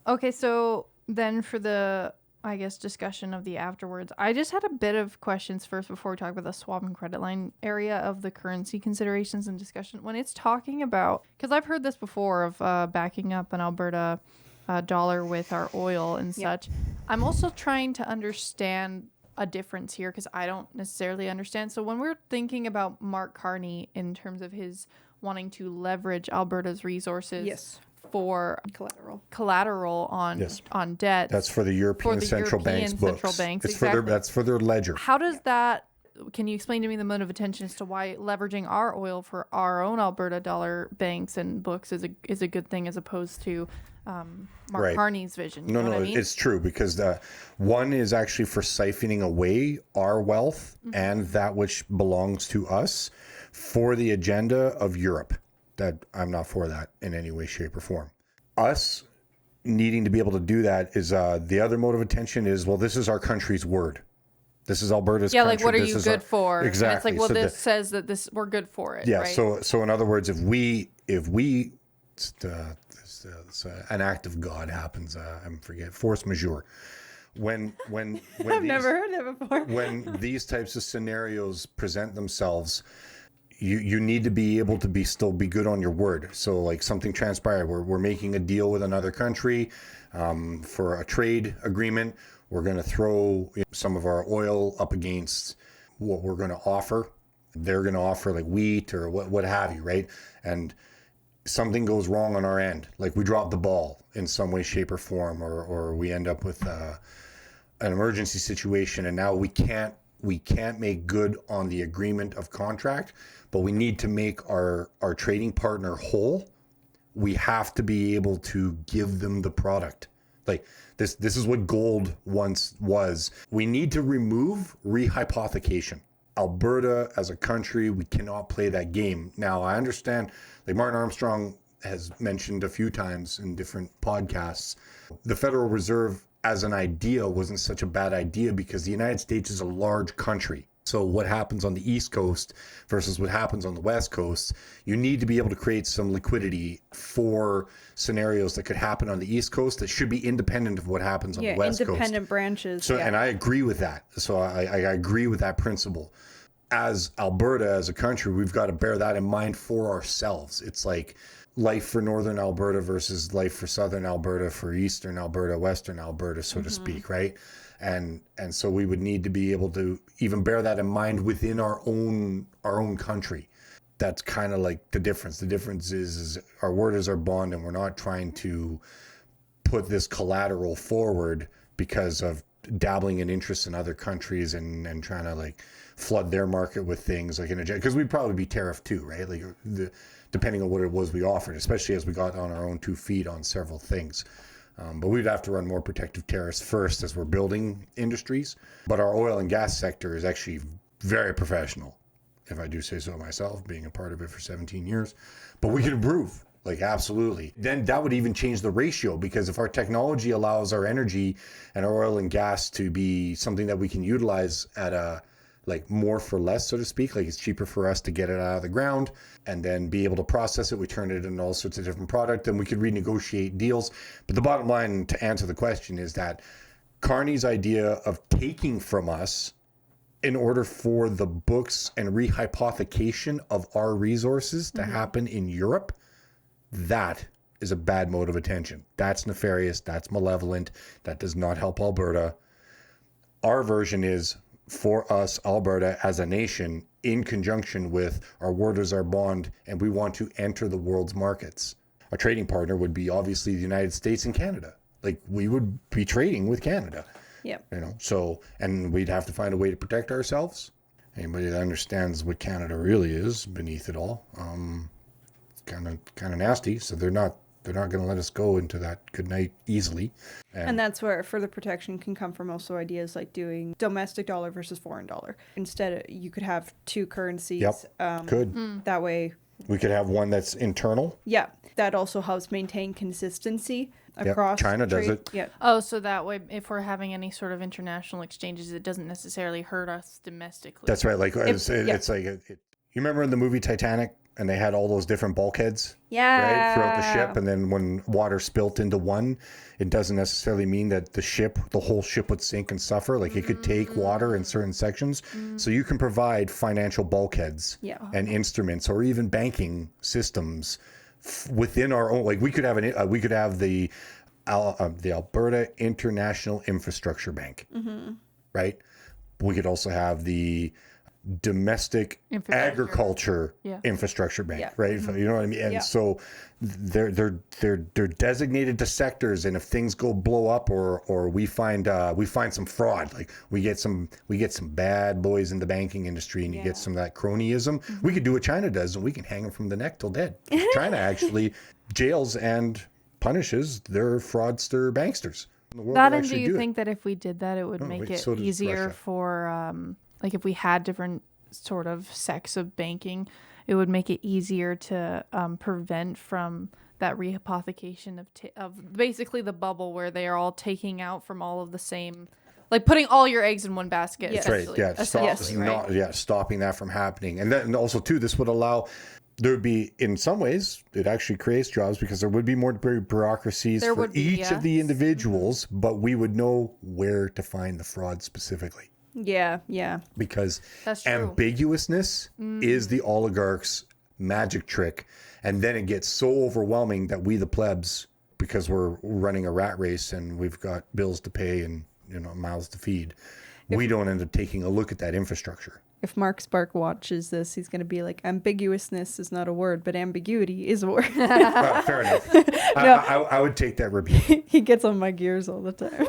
Okay, so then for the, I guess, discussion of the afterwards, I just had a bit of questions first before we talk about the swap and credit line area of the currency considerations and discussion. When it's talking about, because I've heard this before of backing up an Alberta dollar with our oil and such. I'm also trying to understand a difference here because I don't necessarily understand. So when we're thinking about Mark Carney in terms of his wanting to leverage Alberta's resources for collateral on debt. That's for the European Central Bank's books. It's for that's for their ledger. How does that, can you explain to me the mode of attention as to why leveraging our oil for our own Alberta dollar banks and books is a good thing as opposed to Mark Carney's vision? No, I mean? It's true because one is actually for siphoning away our wealth and that which belongs to us for the agenda of Europe. That I'm not for that in any way, shape, or form. Us needing to be able to do that is the other mode of attention is, well, this is our country's word. This is Alberta's country. Yeah, like what are you good for? Exactly. And it's like, well, so this says that we're good for it. Yeah. Right? So in other words, if we an act of God happens, I forget, force majeure. When I've never heard that before. When these types of scenarios present themselves, you need to be able to still be good on your word. So like something transpired, we're making a deal with another country for a trade agreement. We're going to throw some of our oil up against what we're going to offer. They're going to offer like wheat or what have you, right? And something goes wrong on our end, like we drop the ball in some way, shape, or form, or we end up with an emergency situation, and now we can't make good on the agreement of contract, but we need to make our trading partner whole. We have to be able to give them the product. Like this is what gold once was. We need to remove rehypothecation. Alberta as a country, we cannot play that game. Now I understand, like Martin Armstrong has mentioned a few times in different podcasts, the Federal Reserve as an idea wasn't such a bad idea because the United States is a large country. So what happens on the East Coast versus what happens on the West Coast, you need to be able to create some liquidity for scenarios that could happen on the East Coast that should be independent of what happens on the West Coast. Independent branches. So, and I agree with that. So I agree with that principle. As Alberta, as a country, we've got to bear that in mind for ourselves. It's like life for Northern Alberta versus life for Southern Alberta, for Eastern Alberta, Western Alberta, so to speak, right? And so we would need to be able to even bear that in mind within our own country. That's kind of like the difference. The difference is our word is our bond, and we're not trying to put this collateral forward because of dabbling in interests in other countries and trying to like flood their market with things like in a, because we'd probably be tariffed too, right? Like depending on what it was we offered, especially as we got on our own 2 feet on several things. But we'd have to run more protective tariffs first as we're building industries. But our oil and gas sector is actually very professional, if I do say so myself, being a part of it for 17 years. But we can improve, like absolutely. Then that would even change the ratio, because if our technology allows our energy and our oil and gas to be something that we can utilize at a like more for less, so to speak, like it's cheaper for us to get it out of the ground and then be able to process it. We turn it into all sorts of different product, then we could renegotiate deals. But the bottom line to answer the question is that Carney's idea of taking from us in order for the books and rehypothecation of our resources to happen in Europe, that is a bad mode of attention. That's nefarious. That's malevolent. That does not help Alberta. Our version is for us, Alberta, as a nation, in conjunction with our word is our bond, and we want to enter the world's markets. Our trading partner would be obviously the United States and Canada. Like we would be trading with Canada. Yeah. You know, so, and we'd have to find a way to protect ourselves. Anybody that understands what Canada really is beneath it all, kind of nasty. So they're not going to let us go into that good night easily. And that's where further protection can come from. Also ideas like doing domestic dollar versus foreign dollar. Instead, you could have two currencies. Yep. Could. That way. We could have one that's internal. Yeah. That also helps maintain consistency across. China does it. Yeah. Oh, so that way, if we're having any sort of international exchanges, it doesn't necessarily hurt us domestically. That's right. Like it's like, you remember in the movie Titanic, and they had all those different bulkheads Yeah. right throughout the ship, and then when water spilt into one, it doesn't necessarily mean that the whole ship would sink and suffer. Like it could take water in certain sections. So you can provide financial bulkheads and instruments, or even banking systems within our own. Like we could have the Alberta International Infrastructure Bank, right? We could also have the Domestic Agriculture Infrastructure Bank, right? You know what I mean? And so they're designated to sectors, and if things blow up, or we find some fraud, like we get some bad boys in the banking industry, and you get some of that cronyism, we could do what China does, and we can hang them from the neck till dead. China actually jails and punishes their fraudster banksters. That, and do you think that if we did that, it would make it easier for, like if we had different sort of sects of banking, it would make it easier to prevent from that rehypothecation of basically the bubble where they are all taking out from all of the same, like putting all your eggs in one basket. Yes. Right. Yeah. Stopping that from happening. And then also too, this would allow, there would be, in some ways, it actually creates jobs because there would be more bureaucracies for each of the individuals, but we would know where to find the fraud specifically. Yeah. Because ambiguousness is the oligarch's magic trick. And then it gets so overwhelming that we, the plebs, because we're running a rat race and we've got bills to pay and mouths to feed, we don't end up taking a look at that infrastructure. If Mark Spark watches this, he's going to be like, ambiguousness is not a word, but ambiguity is a word. Fair enough. I would take that rebuke. He gets on my gears all the time.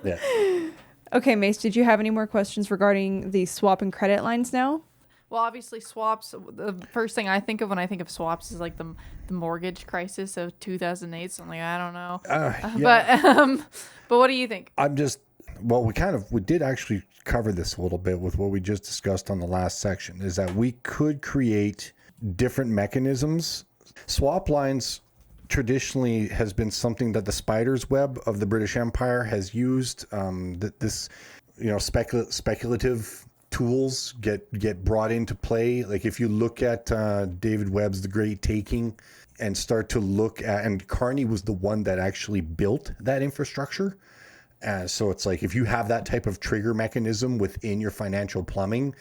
Yeah. Okay, Mace, did you have any more questions regarding the swap and credit lines now? Well, obviously swaps, the first thing I think of when I think of swaps is like the mortgage crisis of 2008. So I'm like, I don't know. But what do you think? We did actually cover this a little bit with what we just discussed on the last section, is that we could create different mechanisms. Swap lines traditionally has been something that the spider's web of the British Empire has used. Speculative tools get brought into play. Like if you look at David Webb's The Great Taking and start to look at, and Carney was the one that actually built that infrastructure. So it's like if you have that type of trigger mechanism within your financial plumbing,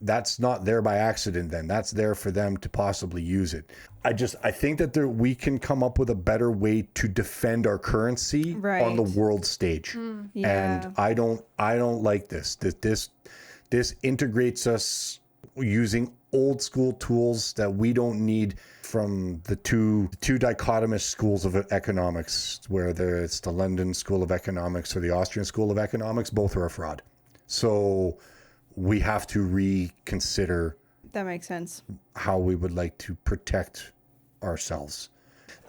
that's not there by accident then. That's there for them to possibly use it. I think that we can come up with a better way to defend our currency on the world stage. And I don't like this. This integrates us using old school tools that we don't need from the two dichotomous schools of economics, whether it's the London School of Economics or the Austrian School of Economics. Both are a fraud. So we have to reconsider. That makes sense. How we would like to protect ourselves.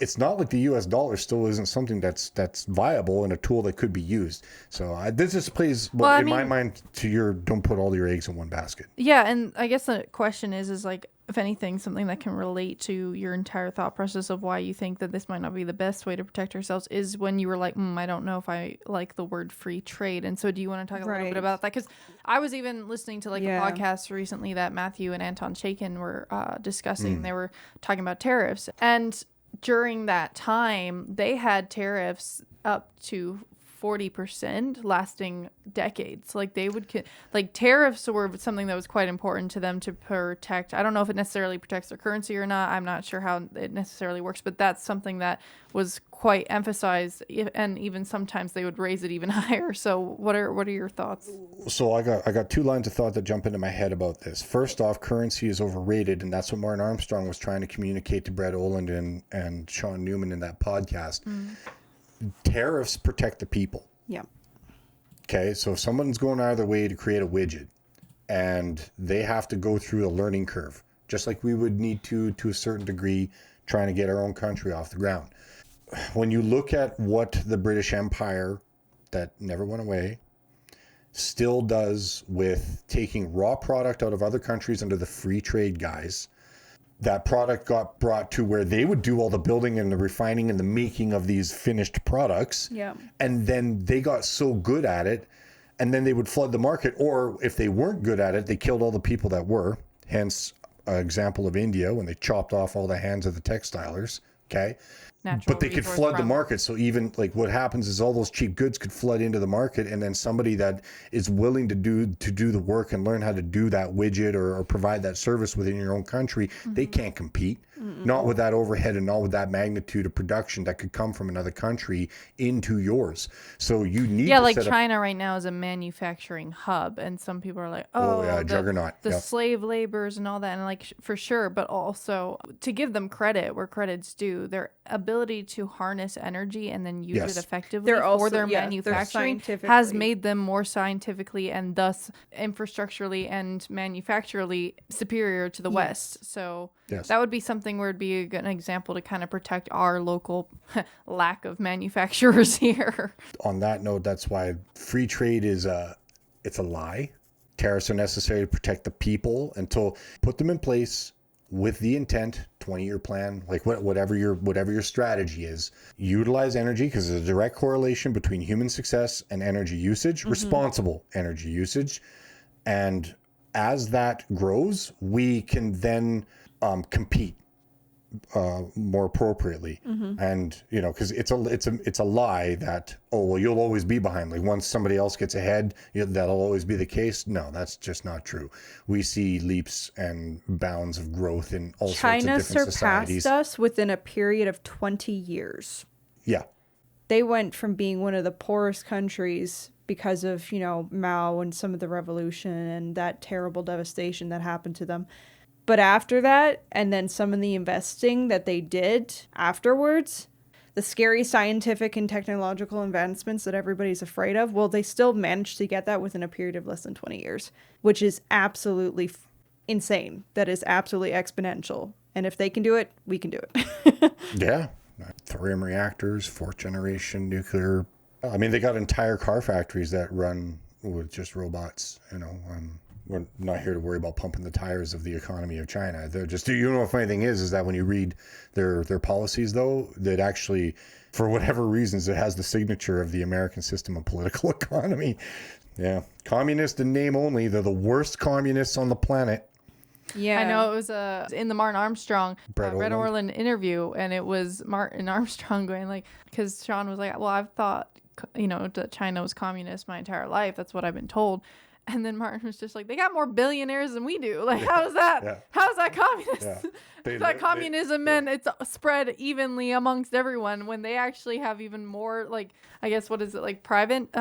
It's not like the U.S. dollar still isn't something that's viable and a tool that could be used. So this just plays, my mind, to your don't put all your eggs in one basket. Yeah, and I guess the question is like, if anything, something that can relate to your entire thought process of why you think that this might not be the best way to protect ourselves is when you were like, I don't know if I like the word free trade. And so do you want to talk a little bit about that? Because I was even listening to a podcast recently that Matthew and Anton Chaikin were discussing. They were talking about tariffs. And during that time, they had tariffs up to 40% lasting decades. Like they would tariffs were something that was quite important to them to protect. I don't know if it necessarily protects their currency or not. I'm not sure how it necessarily works, but that's something that was quite emphasized, and even sometimes they would raise it even higher. So what are your thoughts? So I got two lines of thought that jump into my head about this. First off, currency is overrated, and that's what Martin Armstrong was trying to communicate to Brett Oland and Shaun Newman in that podcast. Tariffs protect the people. Yeah. Okay, so if someone's going out of their way to create a widget and they have to go through a learning curve, just like we would need to a certain degree, trying to get our own country off the ground. When you look at what the British Empire, that never went away, still does with taking raw product out of other countries under the free trade guise, that product got brought to where they would do all the building and the refining and the making of these finished products. Yeah. And then they got so good at it, and then they would flood the market. Or if they weren't good at it, they killed all the people that were. Hence, example of India when they chopped off all the hands of the textilers. Okay. Natural But they could resource flood the from- market. So even like what happens is all those cheap goods could flood into the market, and then somebody that is willing to do the work and learn how to do that widget or provide that service within your own country, they can't compete. Not with that overhead and not with that magnitude of production that could come from another country into yours. So you need Yeah, to like set up, China right now is a manufacturing hub, and some people are like, Oh, "Oh, yeah, juggernaut." the Yep. slave laborers and all that," and like for sure. But also to give them credit where credit's due, their ability to harness energy and then use Yes. it effectively They're also- for their yeah, they're manufacturing has scientifically- made them more scientifically and thus infrastructurally and manufacturally superior to the West. So Yes. that would be something where it'd be an example to kind of protect our local lack of manufacturers here. On that note, that's why free trade is it's a lie. Tariffs are necessary to protect the people until put them in place with the intent, 20-year plan, like whatever your strategy is. Utilize energy because there's a direct correlation between human success and energy usage, responsible energy usage. And as that grows, we can then compete more appropriately. And because it's a lie that, oh well, you'll always be behind, like once somebody else gets ahead, that'll always be the case. No, that's just not true. We see leaps and bounds of growth in all sorts of China different societies. surpassed us within a period of 20 years. Yeah. They went from being one of the poorest countries because of, Mao and some of the revolution and that terrible devastation that happened to them. But after that, and then some of the investing that they did afterwards, the scary scientific and technological advancements that everybody's afraid of, well, they still managed to get that within a period of less than 20 years, which is absolutely insane. That is absolutely exponential. And if they can do it, we can do it. Yeah. Thorium reactors, fourth generation nuclear. I mean, they got entire car factories that run with just robots, We're not here to worry about pumping the tires of the economy of China. They're just, the funny thing is that when you read their policies, though, that actually, for whatever reasons, it has the signature of the American system of political economy. Yeah. Communist in name only. They're the worst communists on the planet. Yeah. I know it was in the Martin Armstrong Brett Red Oland. Orland interview, and it was Martin Armstrong going like, because Shaun was like, well, I've thought, that China was communist my entire life. That's what I've been told. And then Martin was just like, they got more billionaires than we do. Like, how is that? Yeah. How is that communist? Yeah. I thought communism meant it's spread evenly amongst everyone when they actually have even more, like, I guess, what is it, like private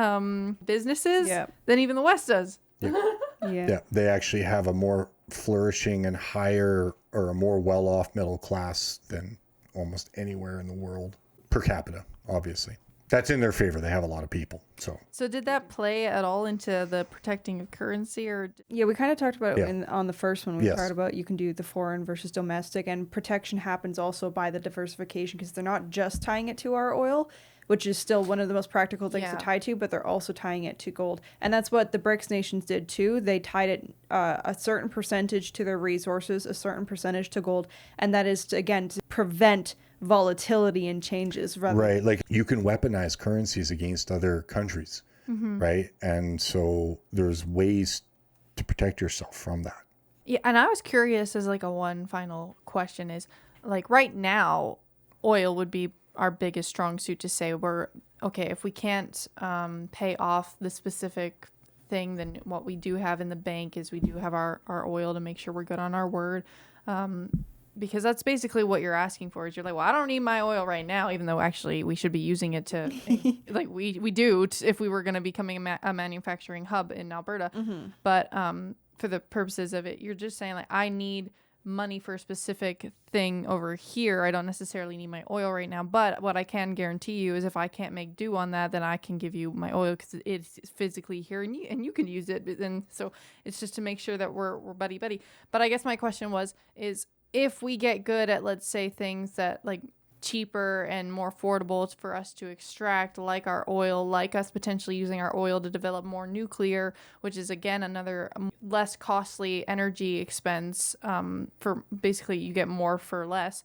businesses than even the West does. Yeah. They actually have a more flourishing and higher or a more well-off middle class than almost anywhere in the world per capita, obviously. That's in their favor. They have a lot of people. So did that play at all into the protecting of currency, or? Yeah, we kind of talked about it on the first one. We Yes. talked about you can do the foreign versus domestic, and protection happens also by the diversification because they're not just tying it to our oil, which is still one of the most practical things to tie to, but they're also tying it to gold. And that's what the BRICS nations did too. They tied it a certain percentage to their resources, a certain percentage to gold, and that is, to prevent volatility and changes. Right. Like you can weaponize currencies against other countries, right? And so there's ways to protect yourself from that. Yeah, and I was curious as like a one final question is, like right now, oil would be our biggest strong suit to say we're, okay, if we can't pay off the specific thing, then what we do have in the bank is we do have our oil to make sure we're good on our word. Because that's basically what you're asking for is you're like, well, I don't need my oil right now, even though actually we should be using it to, like we do if we were going to becoming a manufacturing hub in Alberta. But for the purposes of it, you're just saying like, I need money for a specific thing over here. I don't necessarily need my oil right now. But what I can guarantee you is if I can't make do on that, then I can give you my oil because it's physically here and you can use it. And so it's just to make sure that we're buddy. But I guess my question is if we get good at, let's say, things that like cheaper and more affordable for us to extract, like our oil, like us potentially using our oil to develop more nuclear, which is again another less costly energy expense for basically you get more for less.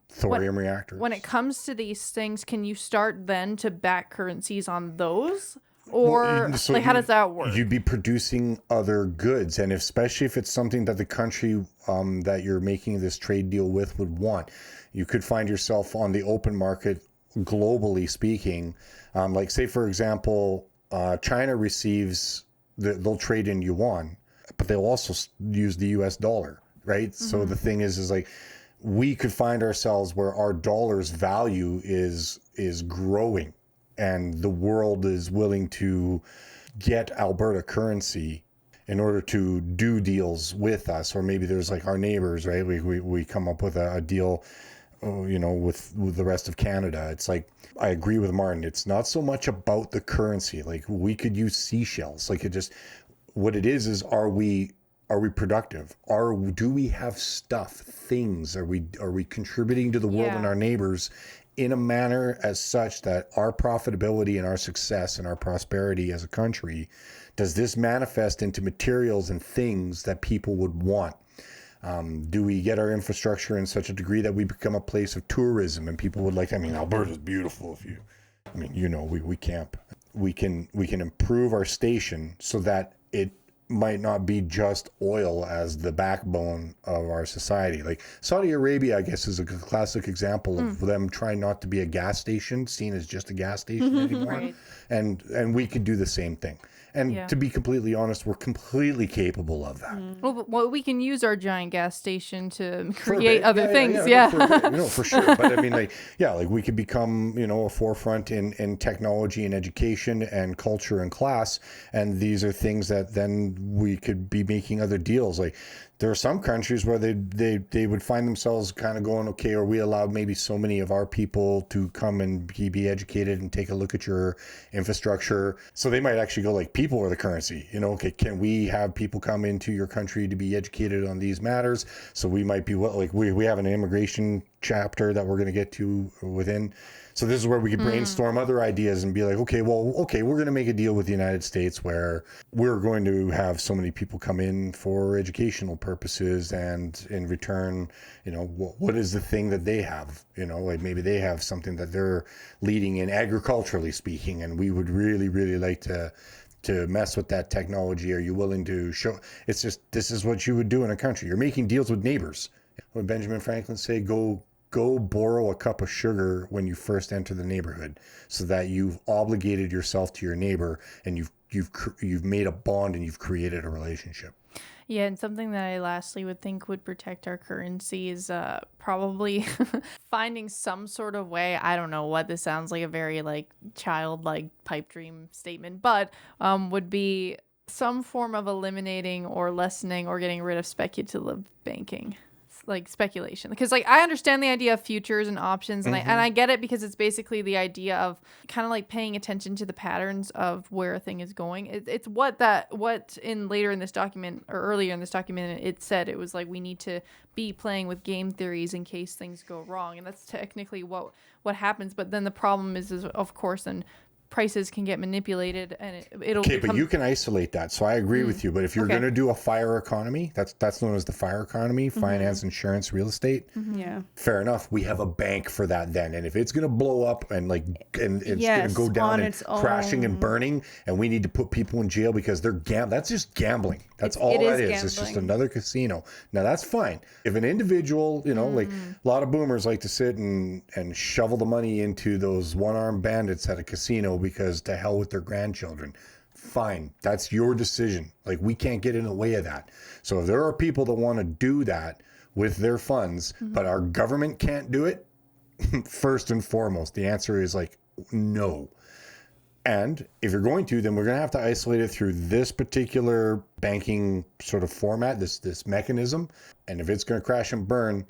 Thorium reactors. When it comes to these things, can you start then to back currencies on those? Or So like, how does that work? You'd be producing other goods, and especially if it's something that the country that you're making this trade deal with would want, you could find yourself on the open market, globally speaking. Like, say for example, China receives they'll trade in yuan, but they'll also use the U.S. dollar, right? So the thing is like, we could find ourselves where our dollar's value is growing, and the world is willing to get Alberta currency in order to do deals with us. Or maybe there's like our neighbors, right? We come up with a deal, with the rest of Canada. It's like, I agree with Martin. It's not so much about the currency. Like, we could use seashells. Like, what it is are we productive? Do we have stuff, things? Are we contributing to the world and our neighbors in a manner as such that our profitability and our success and our prosperity as a country, does this manifest into materials and things that people would want? Do we get our infrastructure in such a degree that we become a place of tourism and people would like, Alberta's beautiful we camp. We can improve our station so that it might not be just oil as the backbone of our society. Like Saudi Arabia, I guess, is a classic example of them trying not to be a gas station, seen as just a gas station anymore. Right. And we could do the same thing. And to be completely honest, we're completely capable of that. Well, we can use our giant gas station to create other things. For sure. But we could become, a forefront in technology and education and culture and class. And these are things that then we could be making other deals. Like, there are some countries where they would find themselves kind of going, okay, are we allowed maybe so many of our people to come and be educated and take a look at your infrastructure? So they might actually go like, people are the currency. Okay, can we have people come into your country to be educated on these matters? So we might be we have an immigration chapter that we're going to get to within. So this is where we could brainstorm other ideas and be like, we're going to make a deal with the United States where we're going to have so many people come in for educational purposes, and in return, what is the thing that they have? Maybe they have something that they're leading in agriculturally speaking, and we would really, really like to mess with that technology. Are you willing to show? It's just, this is what you would do in a country. You're making deals with neighbors. When Benjamin Franklin say, go borrow a cup of sugar when you first enter the neighborhood, so that you've obligated yourself to your neighbor, and you've made a bond and you've created a relationship. Yeah, and something that I lastly would think would protect our currency is probably finding some sort of way. I don't know what this sounds like, a very childlike pipe dream statement, but would be some form of eliminating or lessening or getting rid of speculative banking. Like speculation, because I understand the idea of futures and options, and I get it, because it's basically the idea of kind of like paying attention to the patterns of where a thing is going. It's later in this document, or earlier in this document, it said it was like, we need to be playing with game theories in case things go wrong, and that's technically what happens. But then the problem is of course, then prices can get manipulated, and it'll become... But you can isolate that. So I agree with you. But if you're going to do a fire economy, that's known as the fire economy, finance, insurance, real estate. Yeah. Fair enough. We have a bank for that then. And if it's going to blow up and it's going to go down and crashing and burning, and we need to put people in jail because they're that's just gambling. That's all that is. It's just another casino. Now that's fine. If an individual, like a lot of boomers like to sit and shovel the money into those one-armed bandits at a casino because to hell with their grandchildren, fine. That's your decision. Like, we can't get in the way of that. So if there are people that want to do that with their funds, but our government can't do it, first and foremost, the answer is no. And if you're going to, then we're going to have to isolate it through this particular banking sort of format, this mechanism. And if it's going to crash and burn,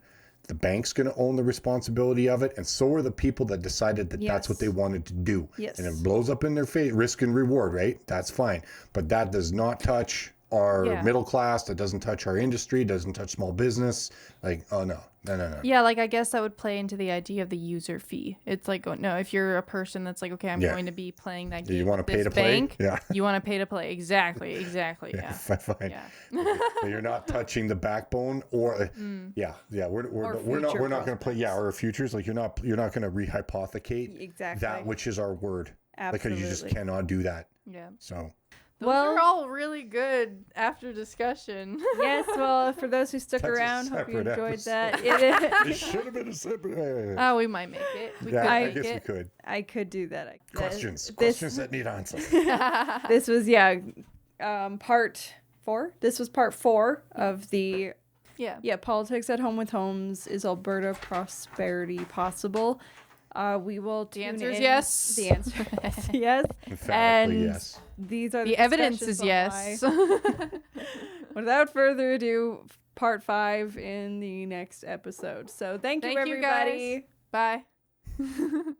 the bank's going to own the responsibility of it, and so are the people that decided that that's what they wanted to do. Yes. And it blows up in their face, risk and reward, right? That's fine. But that does not touch our middle class. That doesn't touch our industry. Doesn't touch small business. No. Yeah, I guess that would play into the idea of the user fee. It's no, if you're a person that's okay, I'm going to be playing that game. You want to pay to bank, play? Yeah. You want to pay to play. Exactly. Yeah. Fine. Yeah. But you're not touching the backbone, or we're not going to play. Yeah, or futures. You're not going to rehypothecate exactly that which is our word. Absolutely. Like, you just cannot do that. Yeah. So, Those Well- are all really good after discussion. Yes, well, for those who stuck That's a around, hope you separate enjoyed episode. that. it should have been a separate. Oh, we might make it. We Yeah, could I make guess we it. could. I could do that. Questions This that need answers. this was part 4. This was part 4 of the Politics at Home with Holmes. Is Alberta Prosperity Possible? We will The tune answer is in. yes. The answer is yes. Emphatically, And yes. these are The evidence discussions is on yes. why. Without further ado, part 5 in the next episode. So thank you, Thank you, everybody. guys. Bye.